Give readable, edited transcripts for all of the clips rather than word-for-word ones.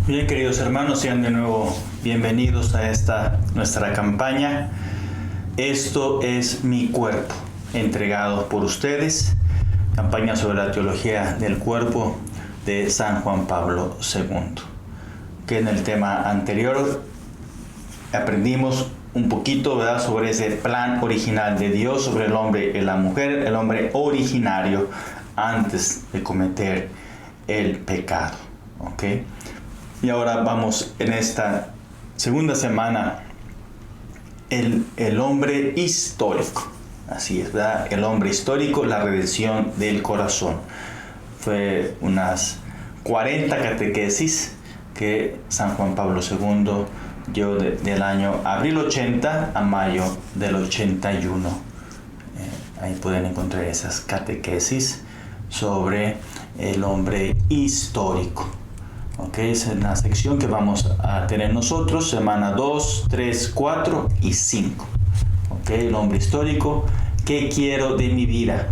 Bien, queridos hermanos, sean de nuevo bienvenidos a esta nuestra campaña. Esto es mi cuerpo, entregado por ustedes. Campaña sobre la teología del cuerpo de San Juan Pablo II. Que en el tema anterior aprendimos un poquito, ¿verdad?, sobre ese plan original de Dios sobre el hombre y la mujer, el hombre originario antes de cometer el pecado. ¿Ok? Y ahora vamos en esta segunda semana, el hombre histórico. Así es, ¿verdad? El hombre histórico, la redención del corazón. Fue unas 40 catequesis que San Juan Pablo II dio del año abril 80 a mayo del 81. Ahí pueden encontrar esas catequesis sobre el hombre histórico. Okay, es una sección que vamos a tener nosotros, semana 2, 3, 4 y 5. Okay, el hombre histórico, ¿qué quiero de mi vida?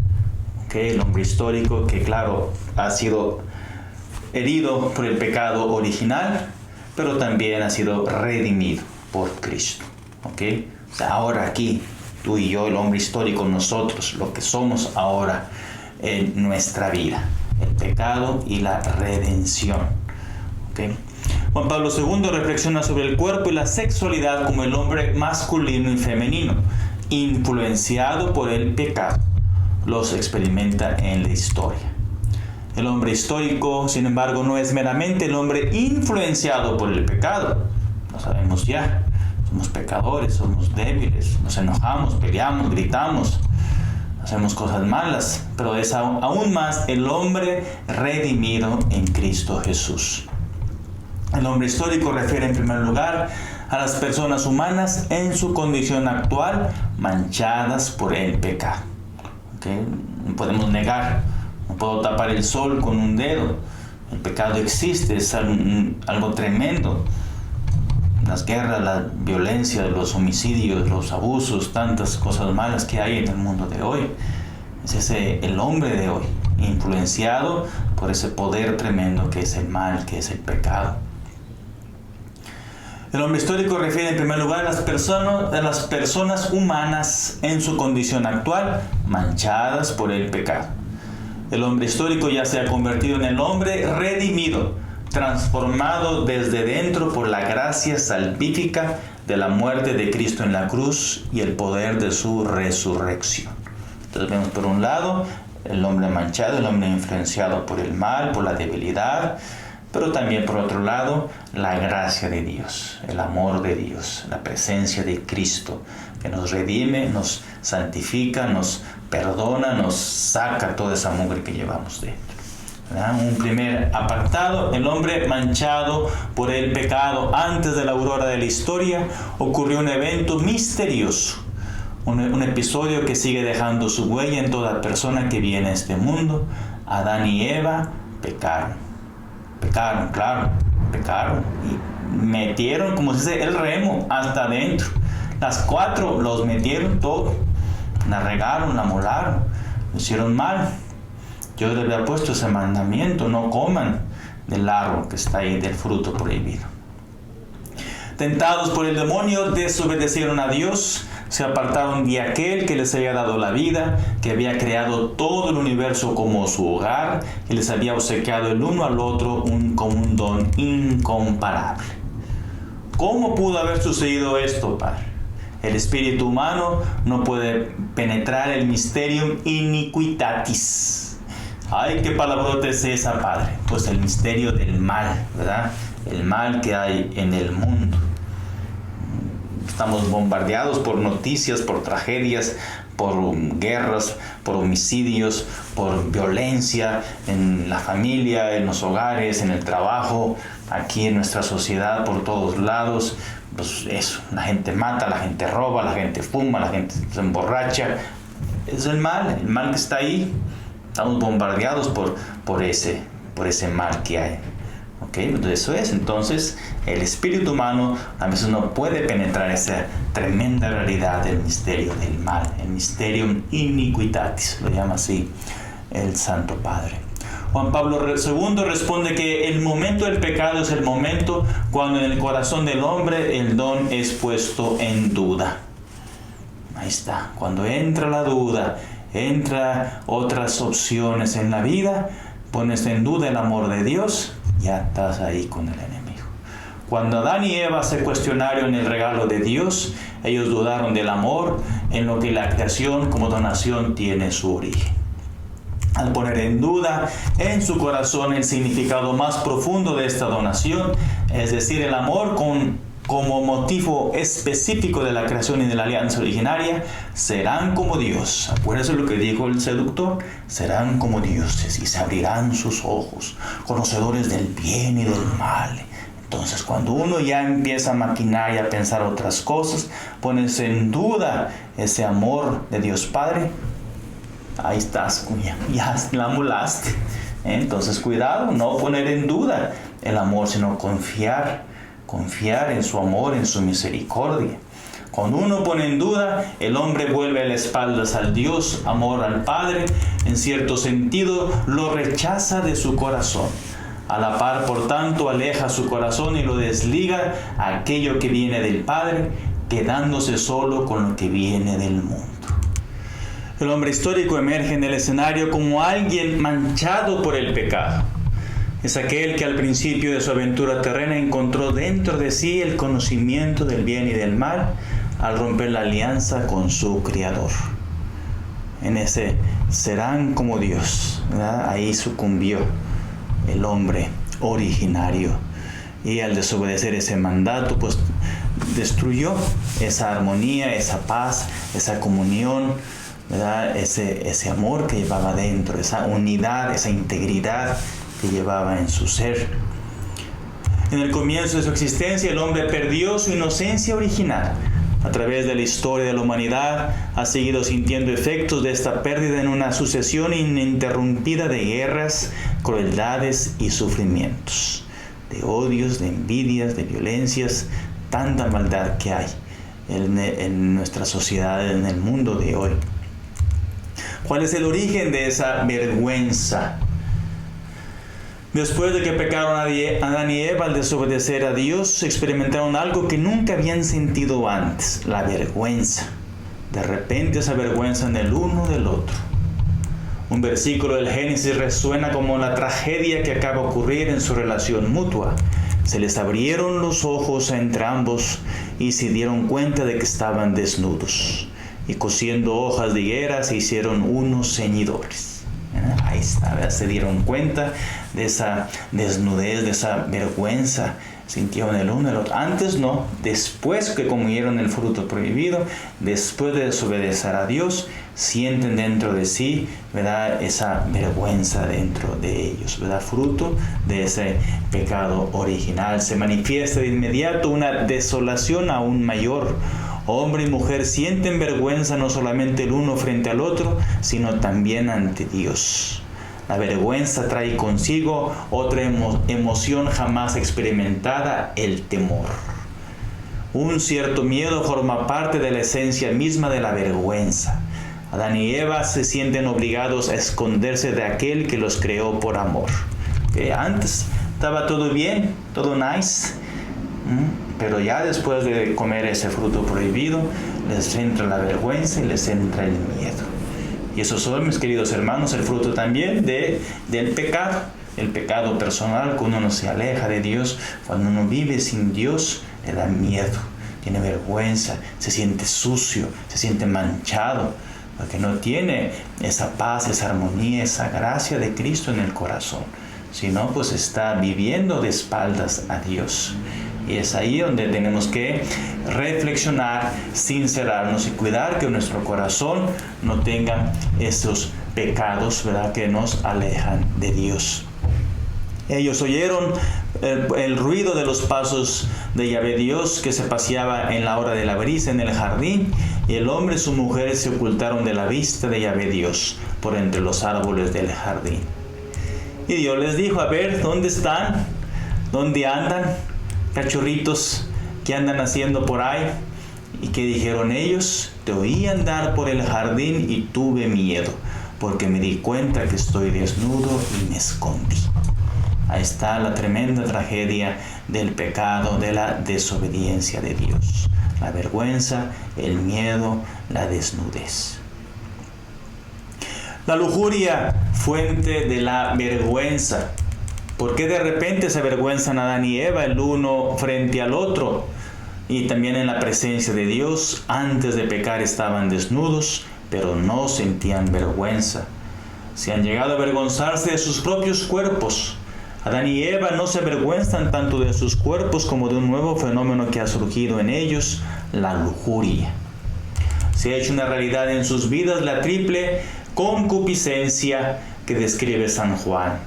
Okay, el hombre histórico que, claro, ha sido herido por el pecado original, pero también ha sido redimido por Cristo. Okay, o sea, ahora aquí, tú y yo, el hombre histórico, nosotros, lo que somos ahora en nuestra vida, el pecado y la redención. Okay. Juan Pablo II reflexiona sobre el cuerpo y la sexualidad como el hombre masculino y femenino, influenciado por el pecado. Los experimenta en la historia. El hombre histórico, sin embargo, no es meramente el hombre influenciado por el pecado. Lo sabemos ya. Somos pecadores, somos débiles, nos enojamos, peleamos, gritamos, hacemos cosas malas, pero es aún más el hombre redimido en Cristo Jesús. El hombre histórico refiere en primer lugar a las personas humanas en su condición actual, manchadas por el pecado. ¿Okay? No podemos negar, no puedo tapar el sol con un dedo. El pecado existe, es algo tremendo. Las guerras, la violencia, los homicidios, los abusos, tantas cosas malas que hay en el mundo de hoy. Es ese el hombre de hoy, influenciado por ese poder tremendo que es el mal, que es el pecado. El hombre histórico refiere en primer lugar a las personas humanas en su condición actual, manchadas por el pecado. El hombre histórico ya se ha convertido en el hombre redimido, transformado desde dentro por la gracia salvífica de la muerte de Cristo en la cruz y el poder de su resurrección. Entonces vemos por un lado el hombre manchado, el hombre influenciado por el mal, por la debilidad, pero también por otro lado la gracia de Dios, el amor de Dios, la presencia de Cristo que nos redime, nos santifica, nos perdona, nos saca toda esa mugre que llevamos dentro. ¿Verdad? Un primer apartado, el hombre manchado por el pecado. Antes de la aurora de la historia ocurrió un evento misterioso, un episodio que sigue dejando su huella en toda persona que viene a este mundo. Adán y Eva pecaron, y metieron, como se dice, el remo hasta adentro. Las 4 los metieron todo, la regaron, la molaron, lo hicieron mal. Yo les había puesto ese mandamiento: no coman del árbol que está ahí, del fruto prohibido. Tentados por el demonio, desobedecieron a Dios, se apartaron de aquel que les había dado la vida, que había creado todo el universo como su hogar y les había obsequiado el uno al otro como un don incomparable. ¿Cómo pudo haber sucedido esto, Padre? El espíritu humano no puede penetrar el mysterium iniquitatis. Ay, qué palabrota es esa, Padre. Pues el misterio del mal, ¿verdad? El mal que hay en el mundo. Estamos bombardeados por noticias, por tragedias, por guerras, por homicidios, por violencia en la familia, en los hogares, en el trabajo, aquí en nuestra sociedad, por todos lados. Pues eso, la gente mata, la gente roba, la gente fuma, la gente se emborracha. Es el mal que está ahí. Estamos bombardeados por ese mal que hay. ¿Okay? Eso es. Entonces, el espíritu humano a veces no puede penetrar esa tremenda realidad del misterio del mal, el mysterium iniquitatis, lo llama así el Santo Padre. Juan Pablo II responde que el momento del pecado es el momento cuando en el corazón del hombre el don es puesto en duda. Ahí está, cuando entra la duda, entra otras opciones en la vida, pones en duda el amor de Dios, ya estás ahí con el enemigo. Cuando Adán y Eva se cuestionaron el regalo de Dios, ellos dudaron del amor en lo que la creación como donación tiene su origen. Al poner en duda en su corazón el significado más profundo de esta donación, es decir, el amor como motivo específico de la creación y de la alianza originaria, serán como Dios. Acuérdense lo que dijo el seductor: serán como dioses y se abrirán sus ojos, conocedores del bien y del mal. Entonces, cuando uno ya empieza a maquinar y a pensar otras cosas, pones en duda ese amor de Dios Padre, ahí estás, ya la amolaste. Entonces, cuidado, no poner en duda el amor, sino confiar en su amor, en su misericordia. Cuando uno pone en duda, el hombre vuelve las espaldas al Dios, amor al Padre, en cierto sentido lo rechaza de su corazón. A la par, por tanto, aleja su corazón y lo desliga a aquello que viene del Padre, quedándose solo con lo que viene del mundo. El hombre histórico emerge en el escenario como alguien manchado por el pecado. Es aquel que al principio de su aventura terrena encontró dentro de sí el conocimiento del bien y del mal al romper la alianza con su Creador. En ese serán como Dios, ¿verdad? Ahí sucumbió el hombre originario, y al desobedecer ese mandato, pues destruyó esa armonía, esa paz, esa comunión, ¿verdad? Ese amor que llevaba dentro, esa unidad, esa integridad que llevaba en su ser. En el comienzo de su existencia, el hombre perdió su inocencia original. A través de la historia de la humanidad, ha seguido sintiendo efectos de esta pérdida en una sucesión ininterrumpida de guerras, crueldades y sufrimientos, de odios, de envidias, de violencias, tanta maldad que hay en nuestra sociedad, en el mundo de hoy. ¿Cuál es el origen de esa vergüenza? Después de que pecaron Adán y Eva al desobedecer a Dios, experimentaron algo que nunca habían sentido antes: la vergüenza. De repente esa vergüenza en el uno del otro. Un versículo del Génesis resuena como la tragedia que acaba de ocurrir en su relación mutua. Se les abrieron los ojos entre ambos y se dieron cuenta de que estaban desnudos. Y cosiendo hojas de higuera se hicieron unos ceñidores. Ahí está, ¿verdad? Se dieron cuenta de esa desnudez, de esa vergüenza, sintieron el uno el otro. Antes no, después que comieron el fruto prohibido, después de desobedecer a Dios, sienten dentro de sí, ¿verdad?, esa vergüenza dentro de ellos, ¿verdad?, fruto de ese pecado original. Se manifiesta de inmediato una desolación aún mayor. Hombre y mujer sienten vergüenza no solamente el uno frente al otro, sino también ante Dios. La vergüenza trae consigo otra emoción jamás experimentada: el temor. Un cierto miedo forma parte de la esencia misma de la vergüenza. Adán y Eva se sienten obligados a esconderse de aquel que los creó por amor. Antes estaba todo bien, todo nice, pero ya después de comer ese fruto prohibido, les entra la vergüenza y les entra el miedo. Y esos son, mis queridos hermanos, el fruto también del pecado. El pecado personal, cuando uno se aleja de Dios, cuando uno vive sin Dios, le da miedo, tiene vergüenza, se siente sucio, se siente manchado, porque no tiene esa paz, esa armonía, esa gracia de Cristo en el corazón. Si no, pues está viviendo de espaldas a Dios. Y es ahí donde tenemos que reflexionar, sincerarnos y cuidar que nuestro corazón no tenga esos pecados, ¿verdad?, que nos alejan de Dios. Ellos oyeron el ruido de los pasos de Yahvé Dios, que se paseaba en la hora de la brisa en el jardín, y el hombre y su mujer se ocultaron de la vista de Yahvé Dios por entre los árboles del jardín. Y Dios les dijo: a ver, ¿dónde están? ¿Dónde andan? Cachorritos, ¿qué andan haciendo por ahí? ¿Y qué dijeron ellos? Te oí andar por el jardín y tuve miedo, porque me di cuenta que estoy desnudo y me escondí. Ahí está la tremenda tragedia del pecado, de la desobediencia de Dios. La vergüenza, el miedo, la desnudez. La lujuria, fuente de la vergüenza. ¿Por qué de repente se avergüenzan Adán y Eva el uno frente al otro? Y también en la presencia de Dios, antes de pecar estaban desnudos, pero no sentían vergüenza. Se han llegado a avergonzarse de sus propios cuerpos. Adán y Eva no se avergüenzan tanto de sus cuerpos como de un nuevo fenómeno que ha surgido en ellos, la lujuria. Se ha hecho una realidad en sus vidas la triple concupiscencia que describe San Juan.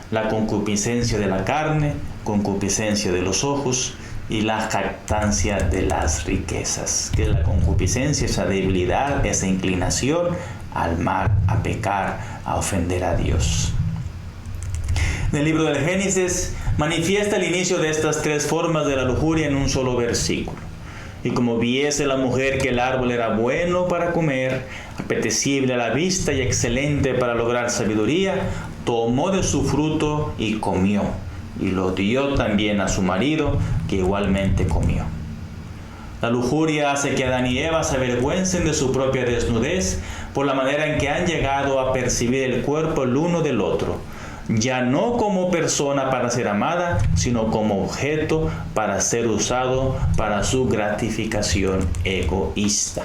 La concupiscencia de la carne, concupiscencia de los ojos y la jactancia de las riquezas. Que es la concupiscencia, esa debilidad, esa inclinación al mal, a pecar, a ofender a Dios. En el libro del Génesis manifiesta el inicio de estas tres formas de la lujuria en un solo versículo. Y como viese la mujer que el árbol era bueno para comer, apetecible a la vista y excelente para lograr sabiduría, tomó de su fruto y comió, y lo dio también a su marido, que igualmente comió. La lujuria hace que Adán y Eva se avergüencen de su propia desnudez por la manera en que han llegado a percibir el cuerpo el uno del otro, ya no como persona para ser amada, sino como objeto para ser usado para su gratificación egoísta.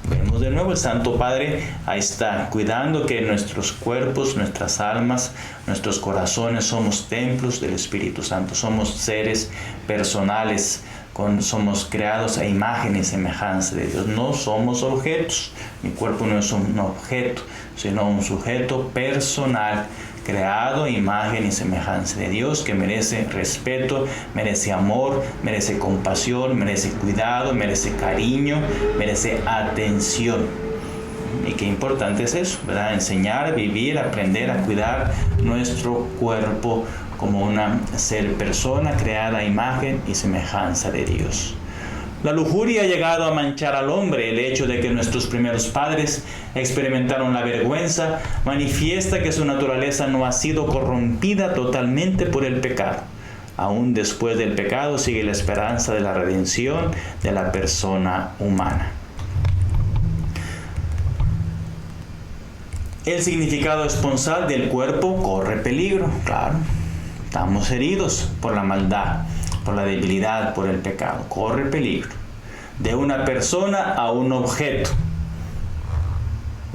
Vemos de nuevo el Santo Padre, ahí está, cuidando que nuestros cuerpos, nuestras almas, nuestros corazones somos templos del Espíritu Santo, somos seres personales, somos creados a imagen y semejanza de Dios, no somos objetos. Mi cuerpo no es un objeto, sino un sujeto personal, creado a imagen y semejanza de Dios, que merece respeto, merece amor, merece compasión, merece cuidado, merece cariño, merece atención. Y qué importante es eso, ¿verdad? Enseñar, vivir, aprender a cuidar nuestro cuerpo como una persona creada a imagen y semejanza de Dios. La lujuria ha llegado a manchar al hombre. El hecho de que nuestros primeros padres experimentaron la vergüenza manifiesta que su naturaleza no ha sido corrompida totalmente por el pecado. Aún después del pecado sigue la esperanza de la redención de la persona humana. El significado esponsal del cuerpo corre peligro, claro. Estamos heridos por la maldad, por la debilidad, por el pecado. Corre peligro. De una persona a un objeto.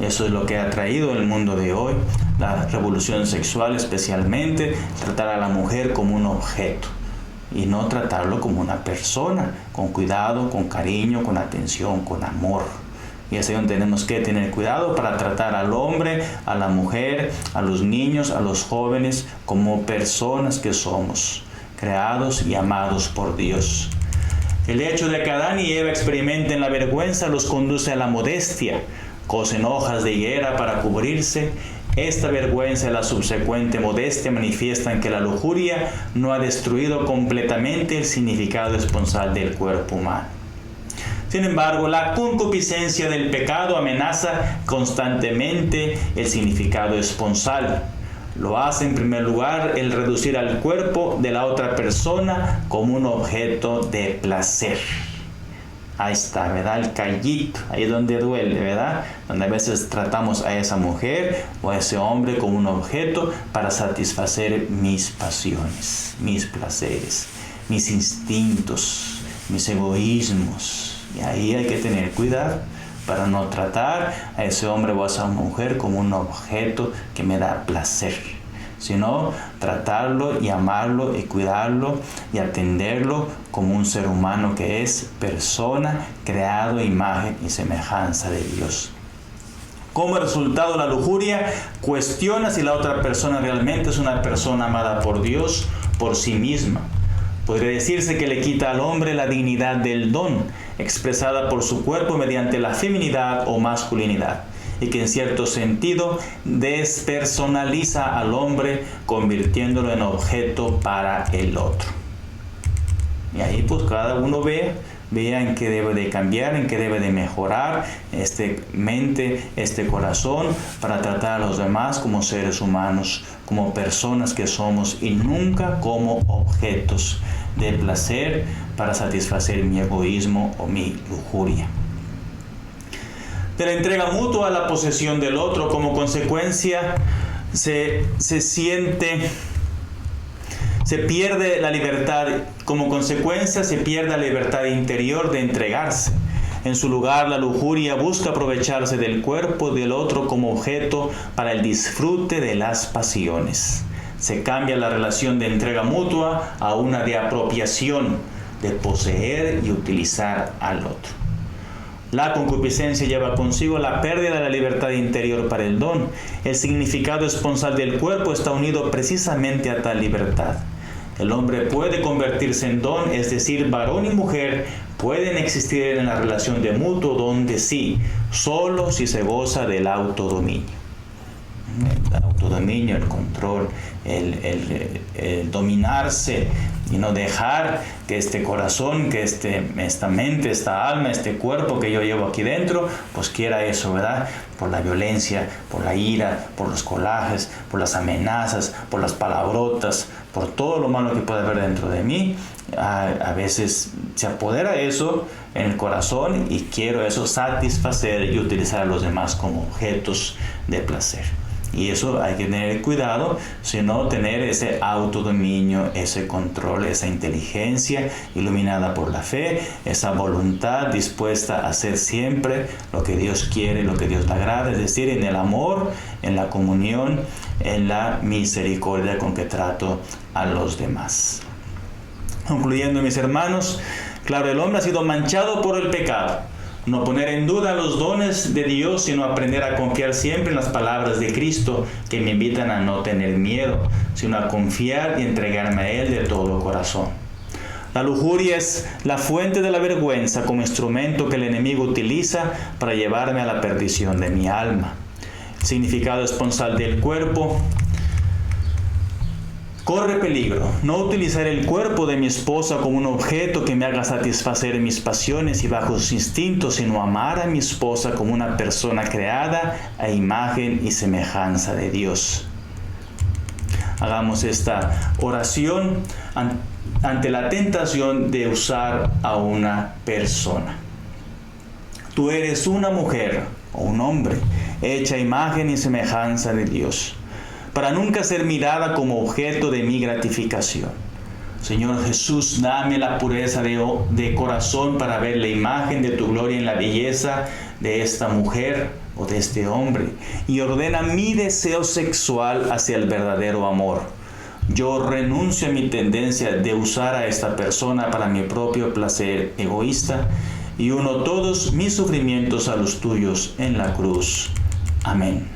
Eso es lo que ha traído el mundo de hoy. La revolución sexual especialmente. Tratar a la mujer como un objeto. Y no tratarlo como una persona. Con cuidado, con cariño, con atención, con amor. Y es ahí donde tenemos que tener cuidado para tratar al hombre, a la mujer, a los niños, a los jóvenes como personas que somos, creados y amados por Dios. El hecho de que Adán y Eva experimenten la vergüenza los conduce a la modestia, cosen hojas de higuera para cubrirse. Esta vergüenza y la subsecuente modestia manifiestan que la lujuria no ha destruido completamente el significado esponsal del cuerpo humano. Sin embargo, la concupiscencia del pecado amenaza constantemente el significado esponsal. Lo hace en primer lugar el reducir al cuerpo de la otra persona como un objeto de placer. Ahí está, ¿verdad? El callito, ahí es donde duele, ¿verdad? Donde a veces tratamos a esa mujer o a ese hombre como un objeto para satisfacer mis pasiones, mis placeres, mis instintos, mis egoísmos. Y ahí hay que tener cuidado para no tratar a ese hombre o a esa mujer como un objeto que me da placer, sino tratarlo y amarlo y cuidarlo y atenderlo como un ser humano que es persona, creado a imagen y semejanza de Dios. Como resultado, la lujuria cuestiona si la otra persona realmente es una persona amada por Dios, por sí misma. Podría decirse que le quita al hombre la dignidad del don, expresada por su cuerpo mediante la feminidad o masculinidad, y que en cierto sentido despersonaliza al hombre, convirtiéndolo en objeto para el otro. Y ahí pues cada uno ve vea en qué debe de cambiar, en qué debe de mejorar mente, corazón, para tratar a los demás como seres humanos, como personas que somos y nunca como objetos de placer para satisfacer mi egoísmo o mi lujuria. De la entrega mutua a la posesión del otro, como consecuencia se pierde la libertad, como consecuencia se pierde la libertad interior de entregarse. En su lugar, la lujuria busca aprovecharse del cuerpo del otro como objeto para el disfrute de las pasiones. Se cambia la relación de entrega mutua a una de apropiación, de poseer y utilizar al otro. La concupiscencia lleva consigo la pérdida de la libertad interior para el don. El significado esponsal del cuerpo está unido precisamente a tal libertad. El hombre puede convertirse en don, es decir, varón y mujer pueden existir en la relación de mutuo donde sí, solo si se goza del autodominio. El autodominio, el control, el dominarse y no dejar que este corazón, que esta mente, esta alma, este cuerpo que yo llevo aquí dentro, pues quiera eso, ¿verdad? Por la violencia, por la ira, por los corajes, por las amenazas, por las palabrotas, por todo lo malo que puede haber dentro de mí. A veces se apodera eso en el corazón y quiero eso satisfacer y utilizar a los demás como objetos de placer. Y eso hay que tener cuidado, sino tener ese autodominio, ese control, esa inteligencia iluminada por la fe, esa voluntad dispuesta a hacer siempre lo que Dios quiere, lo que Dios le agrada, es decir, en el amor, en la comunión, en la misericordia con que trato a los demás. Concluyendo, mis hermanos, claro, el hombre ha sido manchado por el pecado. No poner en duda los dones de Dios, sino aprender a confiar siempre en las palabras de Cristo que me invitan a no tener miedo, sino a confiar y entregarme a Él de todo corazón. La lujuria es la fuente de la vergüenza como instrumento que el enemigo utiliza para llevarme a la perdición de mi alma. El significado esponsal del cuerpo corre peligro. No utilizar el cuerpo de mi esposa como un objeto que me haga satisfacer mis pasiones y bajos instintos, sino amar a mi esposa como una persona creada a imagen y semejanza de Dios. Hagamos esta oración ante la tentación de usar a una persona. Tú eres una mujer o un hombre hecha a imagen y semejanza de Dios, para nunca ser mirada como objeto de mi gratificación. Señor Jesús, dame la pureza de corazón para ver la imagen de tu gloria en la belleza de esta mujer o de este hombre, y ordena mi deseo sexual hacia el verdadero amor. Yo renuncio a mi tendencia de usar a esta persona para mi propio placer egoísta y uno todos mis sufrimientos a los tuyos en la cruz. Amén.